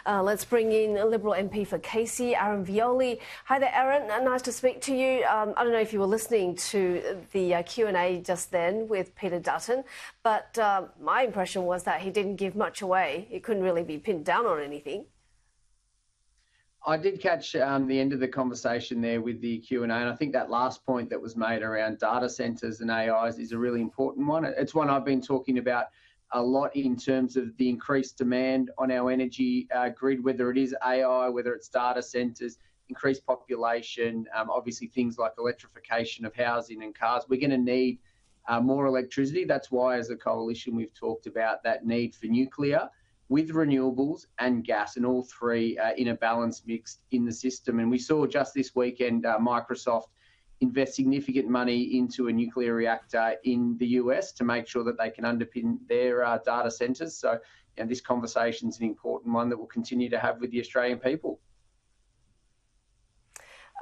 Let's bring in Liberal MP for Casey, Aaron Violi. Hi there, Aaron. Nice to speak to you. I don't know if you were listening to the Q&A just then with Peter Dutton, but my impression was that he didn't give much away. He couldn't really be pinned down on anything. I did catch the end of the conversation there with the Q&A, and I think that last point that was made around data centres and AIs is a really important one. It's one I've been talking about a lot in terms of the increased demand on our energy grid, whether it is AI, whether it's data centres, increased population, obviously things like electrification of housing and cars. We're going to need more electricity. That's why, as a coalition, we've talked about that need for nuclear with renewables and gas, and all three in a balanced mix in the system. And we saw just this weekend Microsoft invest significant money into a nuclear reactor in the US to make sure that they can underpin their data centres. So this conversation is an important one that we'll continue to have with the Australian people.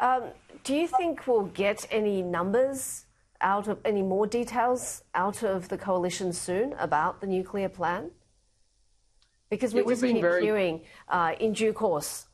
Do you think we'll get any numbers out of, any more details out of the coalition soon about the nuclear plan? Because we just keep hearing in due course.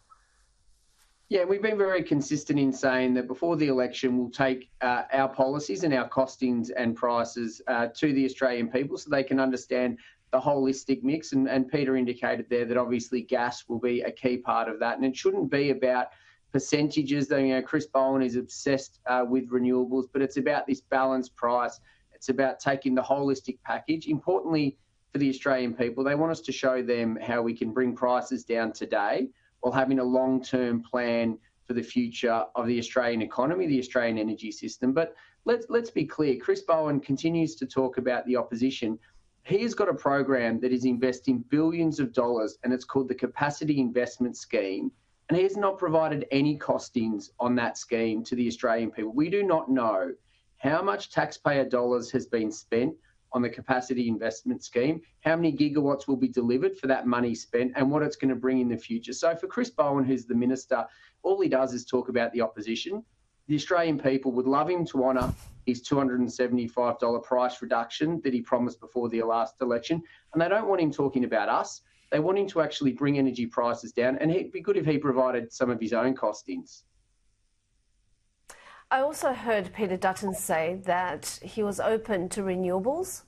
Yeah, we've been very consistent in saying that before the election, we'll take our policies and our costings and prices to the Australian people so they can understand the holistic mix. And Peter indicated there that obviously gas will be a key part of that. And it shouldn't be about percentages. Chris Bowen is obsessed with renewables, but it's about this balanced price. It's about taking the holistic package. Importantly, for the Australian people, they want us to show them how we can bring prices down today while having a long-term plan for the future of the Australian economy, the Australian energy system. But let's be clear, Chris Bowen continues to talk about the opposition. He has got a program that is investing billions of dollars, and it's called the Capacity Investment Scheme, and he has not provided any costings on that scheme to the Australian people. We do not know how much taxpayer dollars has been spent on the Capacity Investment Scheme, how many gigawatts will be delivered for that money spent, and what it's going to bring in the future. So for Chris Bowen, who's the minister, all he does is talk about the opposition. The Australian people would love him to honour his $275 price reduction that he promised before the last election, and they don't want him talking about us. They want him to actually bring energy prices down, and it'd be good if he provided some of his own costings. I also heard Peter Dutton say that he was open to renewables.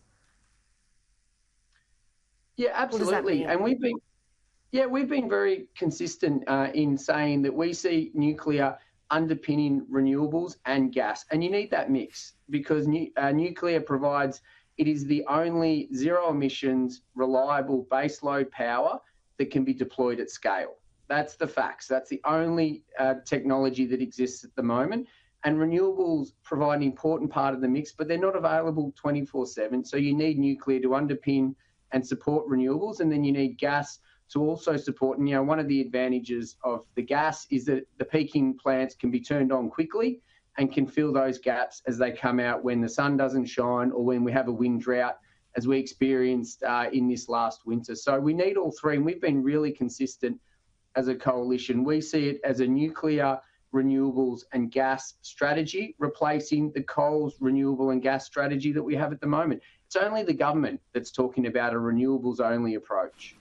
Yeah, absolutely. And we've been very consistent in saying that we see nuclear underpinning renewables and gas, and you need that mix because nuclear provides. It is the only zero emissions, reliable baseload power that can be deployed at scale. That's the facts. That's the only technology that exists at the moment. And renewables provide an important part of the mix, but they're not available 24/7. So you need nuclear to underpin and support renewables, and then you need gas to also support. And, one of the advantages of the gas is that the peaking plants can be turned on quickly and can fill those gaps as they come out when the sun doesn't shine or when we have a wind drought, as we experienced in this last winter. So we need all three, and we've been really consistent as a coalition. We see it as a nuclear, renewables and gas strategy, replacing the coal's renewable and gas strategy that we have at the moment. It's only the government that's talking about a renewables-only approach.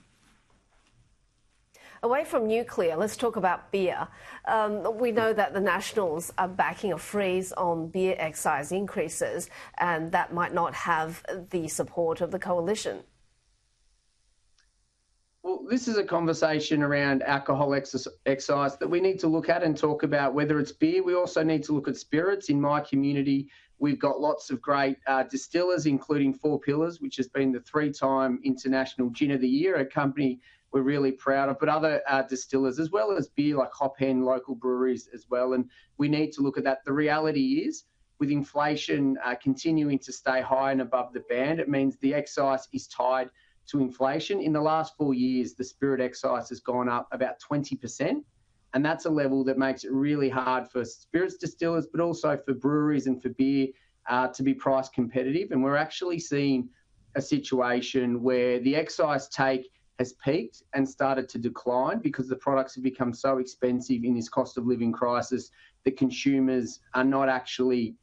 Away from nuclear, let's talk about beer. We know that the Nationals are backing a freeze on beer excise increases, and that might not have the support of the coalition. Well, this is a conversation around alcohol excise that we need to look at and talk about whether it's beer. We also need to look at spirits. In my community, we've got lots of great distillers, including Four Pillars, which has been the 3-time International Gin of the Year, a company we're really proud of, but other distillers, as well as beer like Hop Hen, local breweries as well. And we need to look at that. The reality is, with inflation continuing to stay high and above the band, it means the excise is tied to inflation. In the last 4 years, the spirit excise has gone up about 20%. And that's a level that makes it really hard for spirits distillers, but also for breweries and for beer to be price competitive. And we're actually seeing a situation where the excise take has peaked and started to decline because the products have become so expensive in this cost of living crisis that consumers are not actually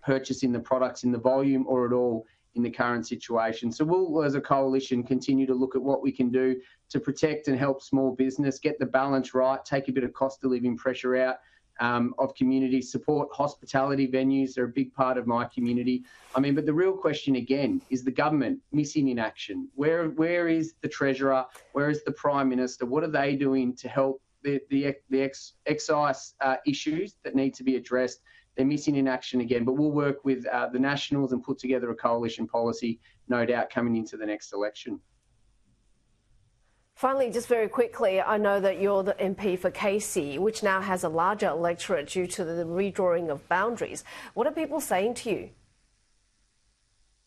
purchasing the products in the volume or at all in the current situation. So we'll, as a coalition, continue to look at what we can do to protect and help small business, get the balance right, take a bit of cost of living pressure out of communities, support hospitality venues. They're a big part of my community. I mean, but the real question again is the government missing in action. Where is the Treasurer? Where is the Prime Minister? What are they doing to help the excise issues that need to be addressed? They're missing in action again, but we'll work with the Nationals and put together a coalition policy, no doubt, coming into the next election. Finally, just very quickly, I know that you're the MP for Casey, which now has a larger electorate due to the redrawing of boundaries. What are people saying to you?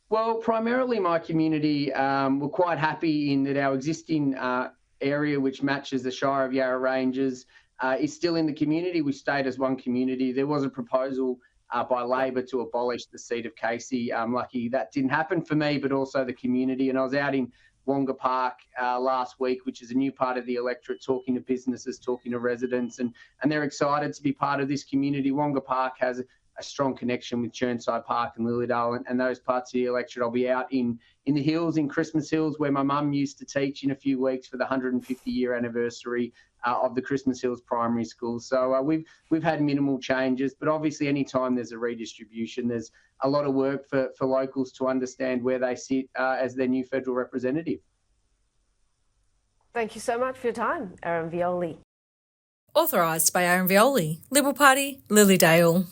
Well, primarily my community were quite happy in that our existing area, which matches the Shire of Yarra Ranges, is still in the community. We stayed as one community. There was a proposal by Labor to abolish the seat of Casey. I'm lucky that didn't happen for me, but also the community. And I was out in Wonga Park last week, which is a new part of the electorate, talking to businesses, talking to residents, and they're excited to be part of this community. Wonga Park has a strong connection with Chirnside Park and Lilydale and those parts of the electorate. I'll be out in the hills, in Christmas Hills, where my mum used to teach in a few weeks for the 150-year anniversary of the Christmas Hills Primary School. So we've had minimal changes, but obviously any time there's a redistribution, there's a lot of work for locals to understand where they sit as their new federal representative. Thank you so much for your time, Aaron Violi. Authorised by Aaron Violi, Liberal Party, Lilydale.